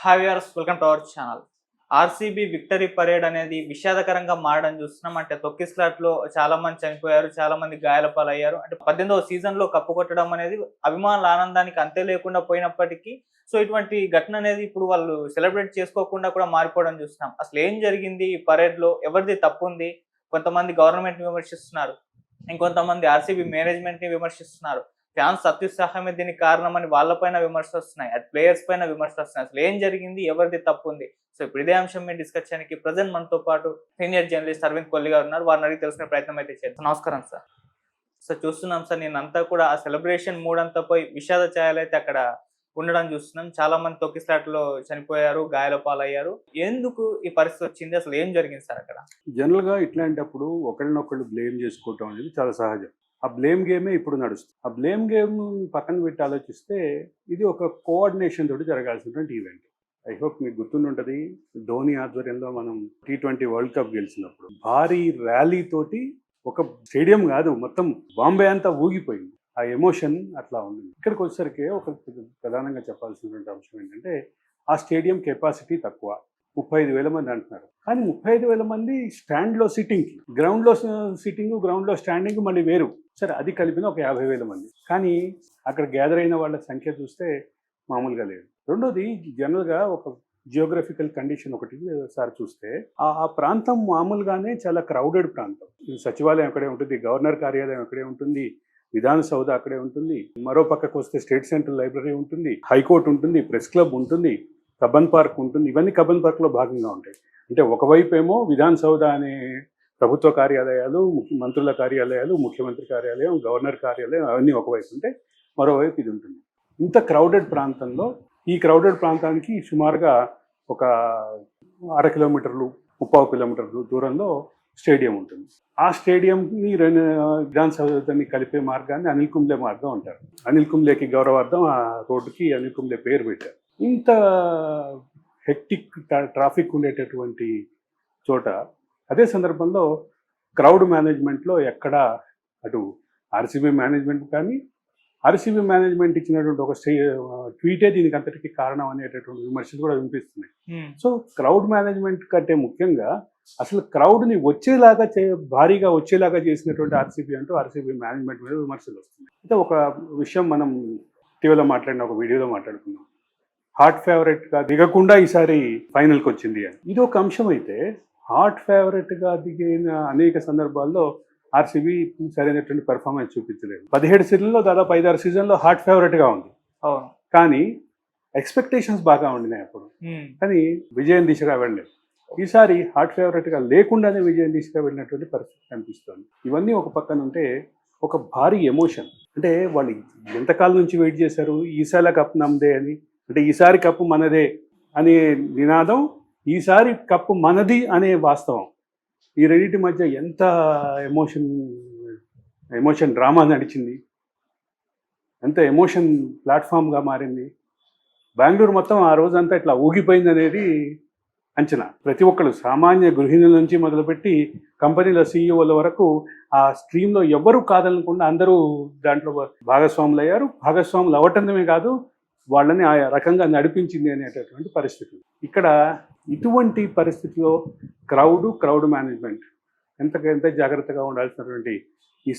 Hi viewers, welcome to our channel. RCB victory parade అనేది విషాదకరంగా మారడం చూస్తున్నాం. అంటే తొక్కిస్లాట్లో చాలా మంది చనిపోయారు, చాలా మంది గాయాల పాలయ్యారు. అంటే 18వ సీజన్లో కప్పు కొట్టడం అనేది అభిమానుల ఆనందానికి అంతే లేకుండా పోయినప్పటికీ ఇటువంటి ఘటన అనేది ఇప్పుడు వాళ్ళు సెలబ్రేట్ చేసుకోకుండా కూడా మారిపోవడం చూస్తున్నాం. అసలు ఏం జరిగింది ఈ పరేడ్లో? ఎవరిది తప్పు ఉంది? కొంతమంది గవర్నమెంట్ని విమర్శిస్తున్నారు, ఇంకొంతమంది ఆర్సీబీ మేనేజ్మెంట్ని విమర్శిస్తున్నారు. ఫ్యాన్స్ అత్యుత్సాహమే దీనికి కారణమని వాళ్ళపైన విమర్శలు వస్తున్నాయి, అటు ప్లేయర్స్ పైన విమర్శలు వస్తున్నాయి. అసలు ఏం జరిగింది, ఎవరిది తప్పు ఉంది? ఇప్పుడు ఇదే అంశం మీద డిస్కస్ చేయడానికి ప్రజెంట్ మనతో పాటు సీనియర్ జర్నలిస్ట్ అరవింద్ కొల్లి గారు ఉన్నారు. వారిని అడిగి తెలుసుకునే ప్రయత్నం అయితే చేద్దాం. నమస్కారం సార్. చూస్తున్నాం సార్, నేనంతా కూడా ఆ సెలబ్రేషన్ మూడ్ అంతా పోయి విషాద ఛాయలు అయితే అక్కడ ఉండడం చూస్తున్నాం. చాలా మంది తొక్కిస్లాట్లో చనిపోయారు, గాయాల పాలయ్యారు. ఎందుకు ఈ పరిస్థితి వచ్చింది? అసలు ఏం జరిగింది సార్ అక్కడ? జనరల్ గా ఇట్లాంటప్పుడు ఒకళ్ళనొకళ్ళు బ్లేమ్ చేసుకోవటం అనేది చాలా సహజం. ఆ బ్లేమ్ గేమే ఇప్పుడు నడుస్తుంది. ఆ బ్లేమ్ గేమ్ పక్కన పెట్టి ఆలోచిస్తే ఇది ఒక కోఆర్డినేషన్ తోటి జరగాల్సినటువంటి ఈవెంట్. ఐ హోప్ మీకు గుర్తుంటుంది, ధోని ఆధ్వర్యంలో మనం T20 వరల్డ్ కప్ గెలిచినప్పుడు భారీ ర్యాలీ తోటి ఒక స్టేడియం కాదు, మొత్తం బాంబే అంతా ఊగిపోయింది. ఆ ఎమోషన్ అట్లా ఉంది. ఇక్కడికి వచ్చేసరికి ఒక ప్రధానంగా చెప్పాల్సినటువంటి అంశం ఏంటంటే, ఆ స్టేడియం కెపాసిటీ తక్కువ, 35,000 మంది అంటున్నారు. కానీ 35,000 మంది స్టాండ్లో సిట్టింగ్, గ్రౌండ్లో సిట్టింగ్, గ్రౌండ్లో స్టాండింగ్ మళ్ళీ వేరు. సరే, అది కలిపిన ఒక 50,000 మంది. కానీ అక్కడ గ్యాదర్ అయిన వాళ్ళ సంఖ్య చూస్తే మామూలుగా లేదు. రెండోది, జనరల్గా ఒక జియోగ్రఫికల్ కండిషన్ ఒకటి సార్ చూస్తే, ఆ ప్రాంతం మామూలుగానే చాలా క్రౌడెడ్ ప్రాంతం. సచివాలయం అక్కడే ఉంటుంది, గవర్నర్ కార్యాలయం అక్కడే ఉంటుంది, విధాన సౌధ అక్కడే ఉంటుంది, మరో పక్కకు వస్తే స్టేట్ సెంట్రల్ లైబ్రరీ ఉంటుంది, హైకోర్టు ఉంటుంది, ప్రెస్ క్లబ్ ఉంటుంది, కబ్బన్ పార్క్ ఉంటుంది. ఇవన్నీ కబ్బన్ పార్క్లో భాగంగా ఉంటాయి. అంటే ఒకవైపు ఏమో విధాన సౌధ అనే ప్రభుత్వ కార్యాలయాలు, మంత్రుల కార్యాలయాలు, ముఖ్యమంత్రి కార్యాలయం, గవర్నర్ కార్యాలయం, అవన్నీ ఒకవైపు ఉంటే, మరోవైపు ఇది ఉంటుంది. ఇంత క్రౌడెడ్ ప్రాంతంలో, ఈ క్రౌడెడ్ ప్రాంతానికి సుమారుగా ఒక 1/2 కిలోమీటర్లు, 3/4 కిలోమీటర్లు దూరంలో స్టేడియం ఉంటుంది. ఆ స్టేడియంని విధాన సౌధాన్ని కలిపే మార్గాన్ని అనిల్ కుంబ్లే మార్గం అంటారు. అనిల్ కుంబ్లేకి గౌరవార్థం ఆ రోడ్డుకి అనిల్ కుంబ్లే పేరు పెట్టారు. ఇంత హెక్టిక్ ట్రాఫిక్ ఉండేటటువంటి చోట, అదే సందర్భంలో క్రౌడ్ మేనేజ్మెంట్లో ఎక్కడ అటు ఆర్సీబీ మేనేజ్మెంట్ కానీ, ఆర్సీబీ మేనేజ్మెంట్ ఇచ్చినటువంటి ఒక ట్వీటే దీనికి అంతటికి కారణం అనేటటువంటి విమర్శలు కూడా వినిపిస్తున్నాయి. సో క్రౌడ్ మేనేజ్మెంట్ కంటే ముఖ్యంగా అసలు క్రౌడ్ని వచ్చేలాగా భారీగా వచ్చేలాగా చేసినటువంటి ఆర్సీబీ అంటూ ఆర్సీబీ మేనేజ్మెంట్ మీద విమర్శలు వస్తున్నాయి. అయితే ఒక విషయం మనం ఇటీవల మాట్లాడిన ఒక వీడియోలో మాట్లాడుకున్నాం, హాట్ ఫేవరెట్గా దిగకుండా ఈసారి ఫైనల్కి వచ్చింది అని. ఇది ఒక అంశం అయితే, హాట్ ఫేవరెట్గా దిగిన అనేక సందర్భాల్లో ఆర్సీబీ సరైనటువంటి పెర్ఫార్మెన్స్ చూపించలేదు. 17 సీజన్లో దాదాపు 5-6 సీజన్లో హాట్ ఫేవరెట్గా ఉంది. కానీ ఎక్స్పెక్టేషన్స్ బాగా ఉండినాయి అప్పుడు, కానీ విజయం దిశగా వెళ్ళలేదు. ఈసారి హాట్ ఫేవరెట్గా లేకుండానే విజయం దిశగా వెళ్ళినటువంటి పరిస్థితి కనిపిస్తుంది. ఇవన్నీ ఒక పక్కన ఉంటే, ఒక భారీ ఎమోషన్. అంటే వాళ్ళు ఎంతకాలం నుంచి వెయిట్ చేశారు, ఈసారి కప్ నమ్మదే అని, అంటే ఈసారి కప్పు మనదే అనే నినాదం, ఈసారి కప్పు మనది అనే వాస్తవం. ఈ రెండింటి మధ్య ఎంత ఎమోషన్ డ్రామా నడిచింది, ఎంత ఎమోషన్ ప్లాట్ఫామ్గా మారింది. బెంగళూరు మొత్తం ఆ రోజంతా ఇట్లా ఊగిపోయింది అనేది అంచనా. ప్రతి ఒక్కరు, సామాన్య గృహిణుల నుంచి మొదలుపెట్టి కంపెనీల సీఈఓల వరకు ఆ స్ట్రీమ్లో ఎవ్వరూ కాదనకుండా అందరూ దాంట్లో భాగస్వాములు అయ్యారు. భాగస్వాములు అవ్వటమే కాదు, వాళ్ళని ఆ రకంగా నడిపించింది అనేటటువంటి పరిస్థితి. ఇక్కడ ఇటువంటి పరిస్థితిలో క్రౌడ్ మేనేజ్మెంట్ ఎంత జాగ్రత్తగా ఉండాల్సినటువంటి ఈ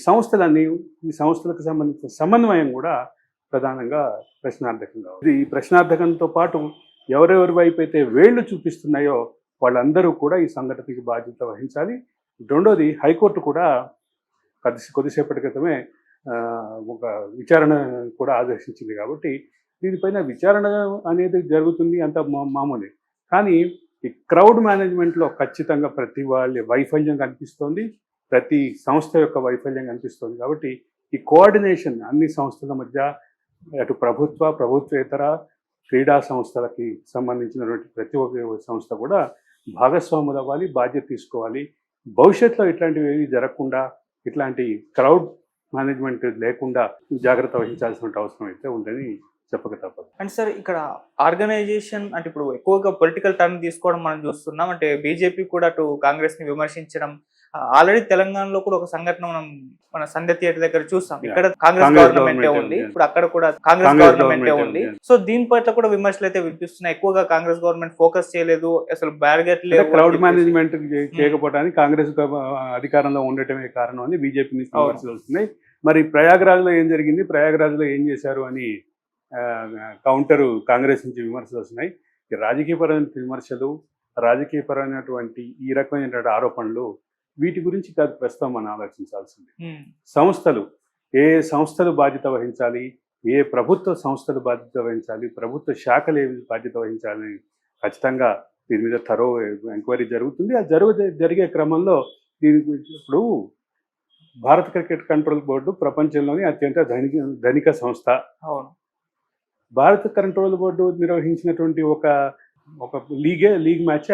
సంస్థలకు సంబంధించిన సమన్వయం కూడా ప్రధానంగా ప్రశ్నార్థకంగా ఉంది. ఈ ప్రశ్నార్థకంతో పాటు ఎవరెవరి వైపు అయితే వేళ్లు చూపిస్తున్నాయో వాళ్ళందరూ కూడా ఈ సంఘటనకి బాధ్యత వహించాలి. రెండోది, హైకోర్టు కూడా కొద్దిసేపటి క్రితమే ఒక విచారణ కూడా ఆదేశించింది. కాబట్టి దీనిపైన విచారణ అనేది జరుగుతుంది, అంత మామూలే. కానీ ఈ క్రౌడ్ మేనేజ్మెంట్లో ఖచ్చితంగా ప్రతి వాళ్ళ వైఫల్యం కనిపిస్తోంది, ప్రతి సంస్థ యొక్క వైఫల్యం కనిపిస్తోంది. కాబట్టి ఈ కోఆర్డినేషన్ అన్ని సంస్థల మధ్య, అటు ప్రభుత్వేతర క్రీడా సంస్థలకి సంబంధించినటువంటి ప్రతి ఒక్క సంస్థ కూడా భాగస్వాములు అవ్వాలి, బాధ్యత తీసుకోవాలి. భవిష్యత్తులో ఇట్లాంటివి ఏవి జరగకుండా, ఇట్లాంటి క్రౌడ్ మేనేజ్మెంట్ లేకుండా జాగ్రత్త వహించాల్సిన అవసరం అయితే ఉందని చెప్పక తప్పదు. అంటే సార్, ఇక్కడ ఆర్గనైజేషన్ అంటే ఇప్పుడు ఎక్కువగా పొలిటికల్ టర్న్ తీసుకోవడం మనం చూస్తున్నాం. అంటే బీజేపీ కూడా అటు కాంగ్రెస్ ని విమర్శించడం, ఆల్రెడీ తెలంగాణలో కూడా ఒక సంఘటన మన సంధ్య థియేటర్ దగ్గర చూస్తాం. ఇక్కడ కాంగ్రెస్ కాంగ్రెస్ గవర్నమెంటే గవర్నమెంటే ఉంది, ఉంది. ఇప్పుడు అక్కడ కూడా కాంగ్రెస్ కాంగ్రెస్ గవర్నమెంటే గవర్నమెంటే ఉంది. ఉంది. సో దీని పట్ల కూడా విమర్శలు అయితే వినిపిస్తున్నాయి. ఎక్కువగా కాంగ్రెస్ గవర్నమెంట్ ఫోకస్ చేయలేదు, అసలు బ్యారిగేట్ అంటే లేవు. క్రౌడ్ మేనేజ్మెంట్ చేయకపోవడానికి కాంగ్రెస్ అధికారంలో ఉండటమే కారణం అని బీజేపీ నుంచి అవును. విమర్శలు వస్తున్నాయి. మరి ప్రయాగ్రాజ్లో ఏం జరిగింది, ప్రయాగ్రాజ్లో ఏం చేశారు అని కౌంటర్ కాంగ్రెస్ నుంచి విమర్శలు వస్తున్నాయి. ఈ రాజకీయపరమైన విమర్శలు, రాజకీయపరమైనటువంటి ఈ రకమైనటువంటి ఆరోపణలు వీటి గురించి కాదు ప్రస్తుతం మనం ఆలోచించాల్సింది. సంస్థలు, ఏ సంస్థలు బాధ్యత వహించాలి, ఏ ప్రభుత్వ సంస్థలు బాధ్యత వహించాలి, ప్రభుత్వ శాఖలు ఏ బాధ్యత వహించాలని ఖచ్చితంగా దీని మీద థరో ఎంక్వైరీ జరుగుతుంది. ఆ జరిగే క్రమంలో ఇప్పుడు భారత క్రికెట్ కంట్రోల్ బోర్డు ప్రపంచంలోని అత్యంత ధనిక సంస్థ. అవును. భారత కంట్రోల్ బోర్డు నిర్వహించినటువంటి ఒక లీగ్ మ్యాచ్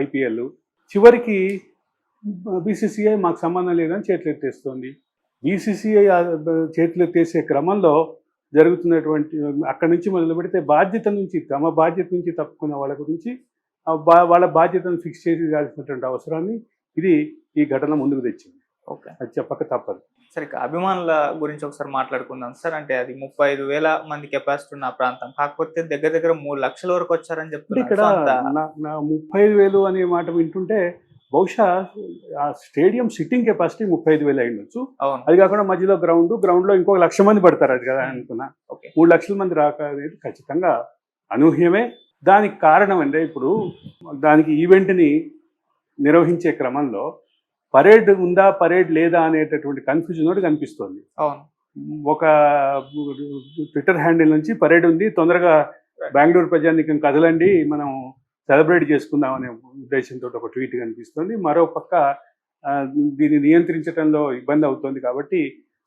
ఐపీఎల్ చివరికి బీసీసీఐ మాకు సంబంధం లేదని చేతులెత్తేస్తుంది. బీసీసీఐ చేతులెత్తేసే క్రమంలో జరుగుతున్నటువంటి అక్కడి నుంచి మొదలు పెడితే తమ బాధ్యత నుంచి తప్పుకున్న వాళ్ళ గురించి వాళ్ళ బాధ్యతను ఫిక్స్ చేయాల్సినటువంటి అవసరాన్ని ఈ ఘటన ముందుకు తెచ్చింది. ఓకే, అది చెప్పక తప్పదు. సరే, అభిమానుల గురించి ఒకసారి మాట్లాడుకుందాం సార్. అంటే అది 35,000 మంది కెపాసిటీ ఉన్న ప్రాంతం, కాకపోతే దగ్గర దగ్గర 3 లక్షల వరకు వచ్చారని చెప్తున్నారు. ఇక్కడ 35,000 అనే మాట వింటుంటే బహుశా ఆ స్టేడియం సిట్టింగ్ కెపాసిటీ 35,000 అయ్యొచ్చు. అవును. అది కాకుండా మధ్యలో గ్రౌండ్లో ఇంకో 1,00,000 మంది పడతారు అది కదా అనుకున్నా. 3 లక్షల మంది రాక అనేది ఖచ్చితంగా అనూహ్యమే. దానికి కారణం అంటే ఇప్పుడు దానికి ఈవెంట్ని నిర్వహించే క్రమంలో పరేడ్ ఉందా, పరేడ్ లేదా అనేటటువంటి కన్ఫ్యూజన్ ఒకటి కనిపిస్తోంది. అవును. ఒక ట్విట్టర్ హ్యాండిల్ నుంచి పరేడ్ ఉంది, తొందరగా బెంగళూరు ప్రజానీకం కదలండి, మనం సెలబ్రేట్ చేసుకుందాం అనే ఉద్దేశంతో ఒక ట్వీట్ కనిపిస్తుంది. మరో పక్క దీన్ని నియంత్రించడంలో ఇబ్బంది అవుతుంది కాబట్టి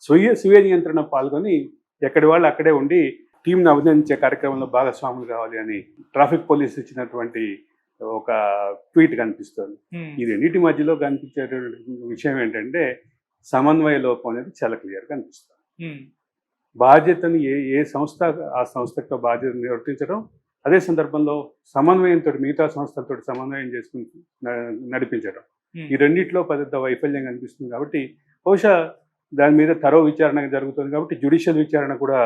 స్వీయ నియంత్రణ పాల్గొని ఎక్కడి వాళ్ళు అక్కడే ఉండి టీంను అభినందించే కార్యక్రమంలో భాగస్వాములు కావాలి అని ట్రాఫిక్ పోలీసు ఇచ్చినటువంటి ఒక ట్వీట్ కనిపిస్తుంది. ఈ రెండింటి మధ్యలో కనిపించేటువంటి విషయం ఏంటంటే సమన్వయ లోపం అనేది చాలా క్లియర్గా కనిపిస్తుంది. బాధ్యతని ఏ సంస్థ ఆ సంస్థకు బాధ్యత నిర్వర్తించడం, అదే సందర్భంలో సమన్వయంతో మిగతా సంస్థలతో సమన్వయం చేసుకుని నడిపించడం, ఈ రెండిట్లో పెద్ద వైఫల్యం కనిపిస్తుంది. కాబట్టి బహుశా దాని మీద థరో విచారణ జరుగుతుంది కాబట్టి జ్యుడిషియల్ విచారణ కూడా